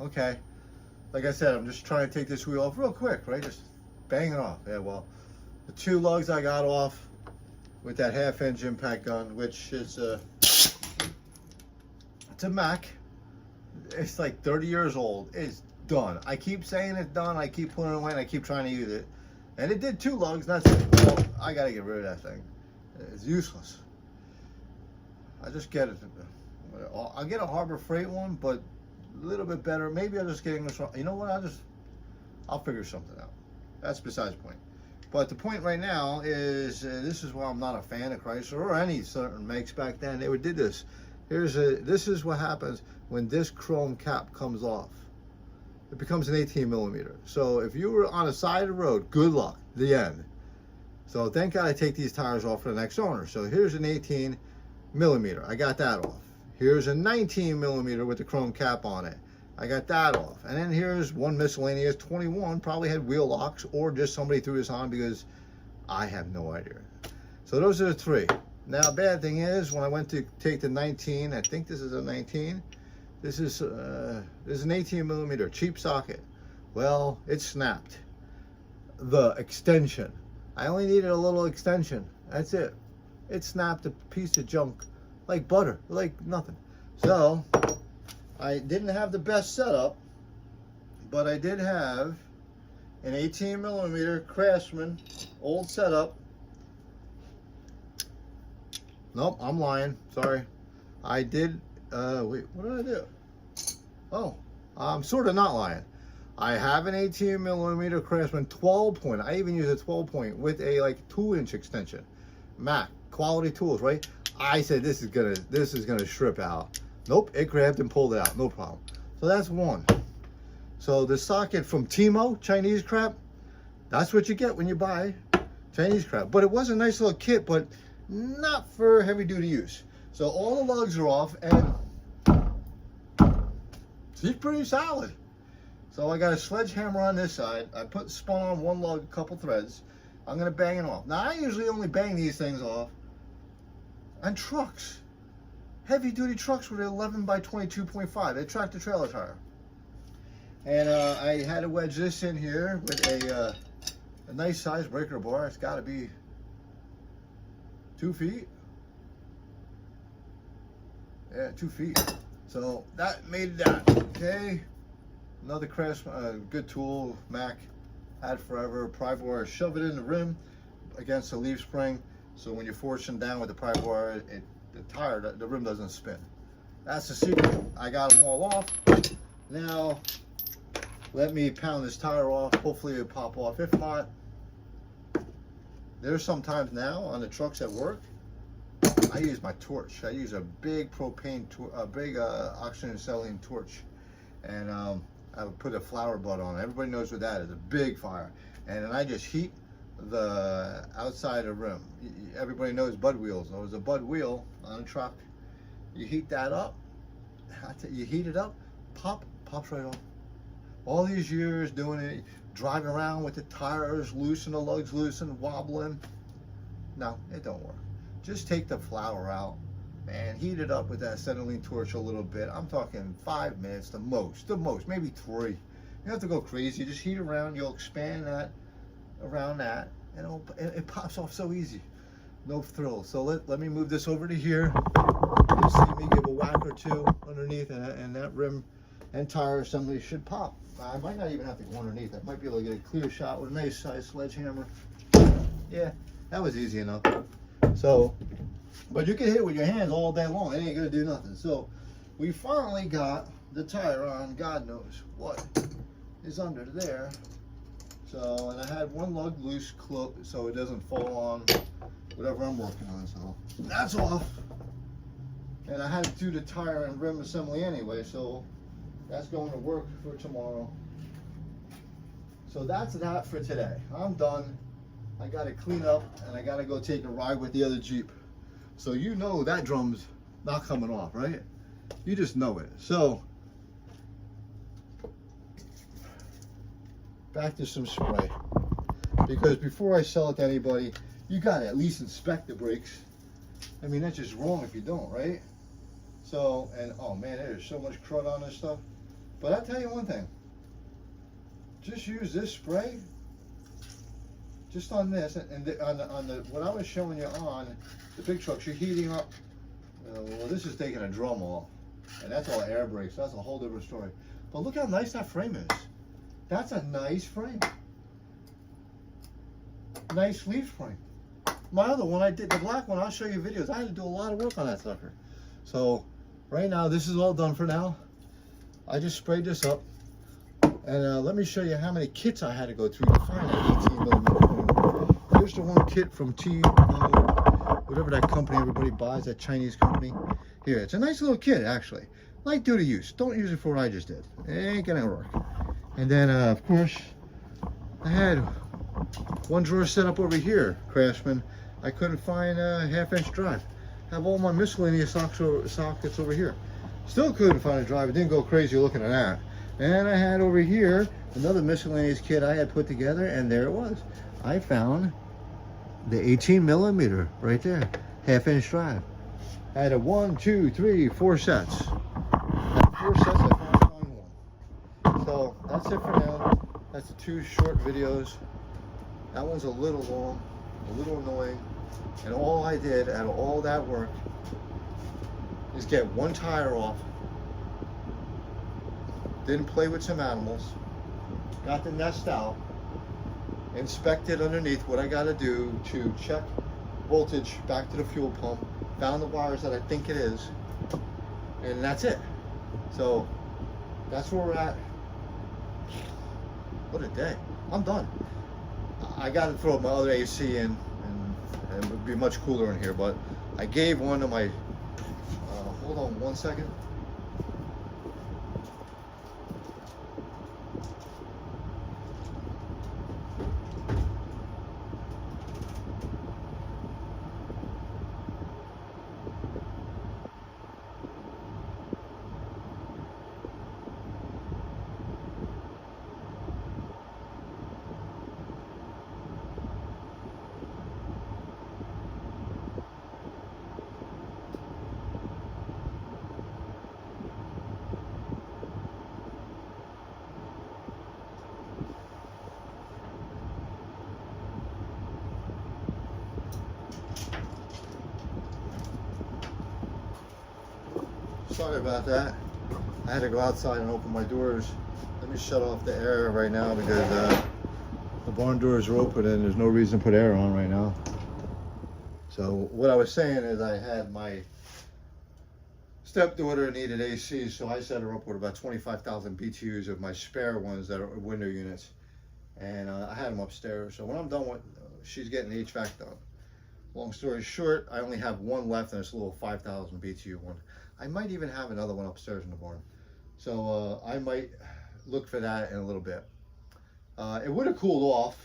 Okay. Like I said, I'm just trying to take this wheel off real quick, right? Just bang it off. Yeah, well, the 2 lugs I got off with that 1/2-inch impact gun, which is it's a Mac. It's like 30 years old. It's done. I keep saying it's done. I keep putting it away and I keep trying to use it. And it did 2 lugs, and that's it. Well, I got to get rid of that thing. It's useless. I just get it. I'll get a Harbor Freight one, but a little bit better. Maybe I'll just get English. You know what? I'll figure something out. That's besides the point. But the point right now is this is why I'm not a fan of Chrysler or any certain makes back then. They did this. This is what happens when this chrome cap comes off. It becomes an 18mm. So if you were on the side of the road, good luck. The end. So thank God I take these tires off for the next owner. So here's an 18mm. I got that off. Here's a 19mm with the chrome cap on it. I got that off. And then here's one miscellaneous 21, probably had wheel locks or just somebody threw this on because I have no idea. So those are the 3. Now, bad thing is when I went to take the 19, I think this is a 19. This is an 18mm cheap socket. Well, it snapped. The extension. I only needed a little extension. That's it. It snapped a piece of junk like butter, like nothing. So I didn't have the best setup, but I did have an 18mm Craftsman old setup. Nope, I'm lying. Sorry. I did. Wait, what did I do? Oh, I'm sort of not lying. I have an 18mm Craftsman 12 point. I even use a 12 point with a like 2-inch extension. Mac quality tools, right? I said this is gonna strip out. Nope, it grabbed and pulled it out, no problem. So that's one. So the socket from Timo, Chinese crap, that's what you get when you buy Chinese crap. But it was a nice little kit, but not for heavy duty use. So all the lugs are off and it's pretty solid. So I got a sledgehammer on this side. I spun on one lug, a couple threads. I'm gonna bang it off. Now I usually only bang these things off on trucks. Heavy duty trucks with an 11 by 22.5. They tractor trailer tire. And I had to wedge this in here with a nice size breaker bar. It's gotta be 2 feet. Yeah, 2 feet. So that made that, okay? Another Craftsman, good tool, Mac, had forever. Pry bar, shove it in the rim against the leaf spring. So when you're forcing down with the pry bar, the rim doesn't spin. That's the secret. I got them all off. Now, let me pound this tire off. Hopefully it'll pop off. If not, there's sometimes now on the trucks at work, I use my torch. I use a big propane, oxygen acetylene torch. And I would put a flower butt on it. Everybody knows what that is, a big fire. And then I just heat the outside of the rim. Everybody knows bud wheels. There was a bud wheel on a truck. You heat that up, you heat it up, pops right off. All these years doing it, driving around with the tires loose and the lugs loose and wobbling. No, it don't work. Just take the flour out and heat it up with that acetylene torch a little bit. I'm talking 5 minutes, the most, maybe 3. You don't have to go crazy. Just heat around. You'll expand that around that, and it pops off so easy. No thrill. So let me move this over to here. You'll see me give a whack or 2 underneath, and that rim and tire assembly should pop. I might not even have to go underneath. I might be able to get a clear shot with a nice size sledgehammer. Yeah, that was easy enough. So, but you can hit it with your hands all day long. It ain't gonna do nothing. So we finally got the tire on. God knows what is under there. So, and I had one lug loose so it doesn't fall on whatever I'm working on. So that's off. And I had to do the tire and rim assembly anyway, so that's going to work for tomorrow. So that's that for today. I'm done. I got to clean up and I got to go take a ride with the other Jeep. So you know that drum's not coming off, right? You just know it. So back to some spray, because before I sell it to anybody, you got to at least inspect the brakes. I mean, that's just wrong if you don't, right? So, and oh man, there's so much crud on this stuff. But I'll tell you one thing. Just use this spray. Just on this, and on the what I was showing you on the big trucks, you're heating up. Well, this is taking a drum off, and that's all air brakes. So that's a whole different story. But look how nice that frame is. That's a nice frame. Nice leaf frame. My other one, I did the black one. I'll show you videos. I had to do a lot of work on that sucker. So right now, this is all done for now. I just sprayed this up, and let me show you how many kits I had to go through to find that 18 millimeter. Here's the one kit from whatever that company everybody buys, that Chinese company. Here, it's a nice little kit actually. Light duty use. Don't use it for what I just did. It ain't gonna work. And then of course, I had one drawer set up over here, Craftsman. I couldn't find a 1/2-inch drive. Have all my miscellaneous sockets over here. Still couldn't find a drive. It didn't go crazy looking at that. And I had over here another miscellaneous kit I had put together, and there it was. I found the 18 millimeter right there, 1/2-inch drive. I had a 1, 2, 3, 4 sets. I had 4 sets, I found one. So that's it for now. That's the 2 short videos. That one's a little long, a little annoying. And all I did out of all that work is get one tire off. Didn't play with some animals. Got the nest out. Inspected underneath what I got to do to check voltage back to the fuel pump. Found the wires that I think it is. And that's it. So that's where we're at. What a day. I'm done. I got to throw my other AC in, and it would be much cooler in here, but I gave one of my, hold on one second. Sorry about that. I had to go outside and open my doors. Let me shut off the air right now because the barn doors are open and there's no reason to put air on right now. So what I was saying is I had my stepdaughter needed AC, so I set her up with about 25,000 BTUs of my spare ones that are window units. And I had them upstairs. So when I'm done with, she's getting the HVAC done. Long story short, I only have one left, and it's a little 5,000 BTU one. I might even have another one upstairs in the barn. So I might look for that in a little bit. It would have cooled off,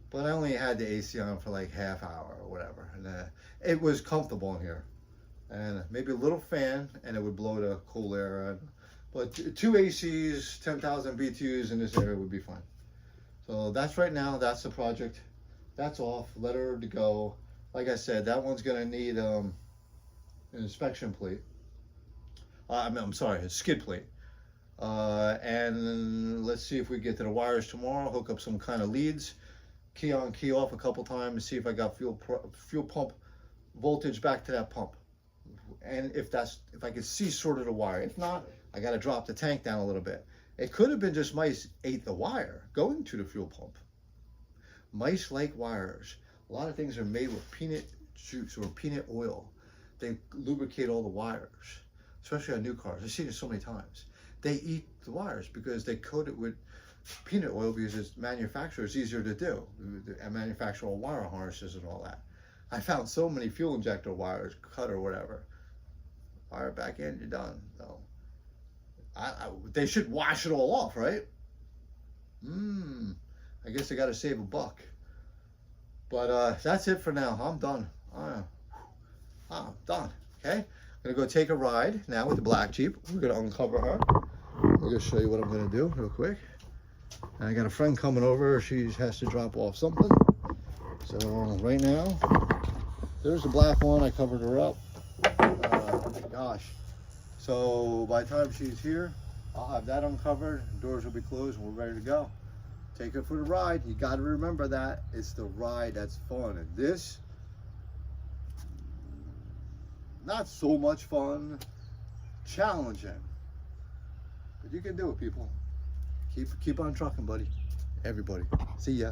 but I only had the AC on for like half hour or whatever. And it was comfortable in here. And maybe a little fan, and it would blow the cool air out. But 2 ACs, 10,000 BTUs in this area would be fine. So that's right now, that's the project. That's off, let her to go. Like I said, that one's gonna need an inspection plate. I'm sorry, a skid plate. And let's see if we get to the wires tomorrow, hook up some kind of leads, key on, key off a couple times, and see if I got fuel pump voltage back to that pump. And if I could see sort of the wire. If not, I got to drop the tank down a little bit. It could have been just mice ate the wire going to the fuel pump. Mice like wires. A lot of things are made with peanut juice or peanut oil. They lubricate all the wires, especially on new cars. I've seen it so many times. They eat the wires because they coat it with peanut oil because it's manufactured. It's easier to do. And manufacture all wire harnesses and all that. I found so many fuel injector wires cut or whatever. Wire back in, you're done. So they should wash it all off, right? I guess I got to save a buck. But that's it for now. I'm done. I'm done. Okay, I'm gonna go take a ride now with the black Jeep. We're gonna uncover her. I'll just show you what I'm gonna do real quick. I got a friend coming over. She has to drop off something. So right now, there's the black one. I covered her up. Oh my gosh. So by the time she's here, I'll have that uncovered, doors will be closed, and we're ready to go. Take it for the ride. You got to remember that. It's the ride that's fun. And this, not so much fun, challenging. But you can do it, people. Keep on trucking, buddy. Everybody. See ya.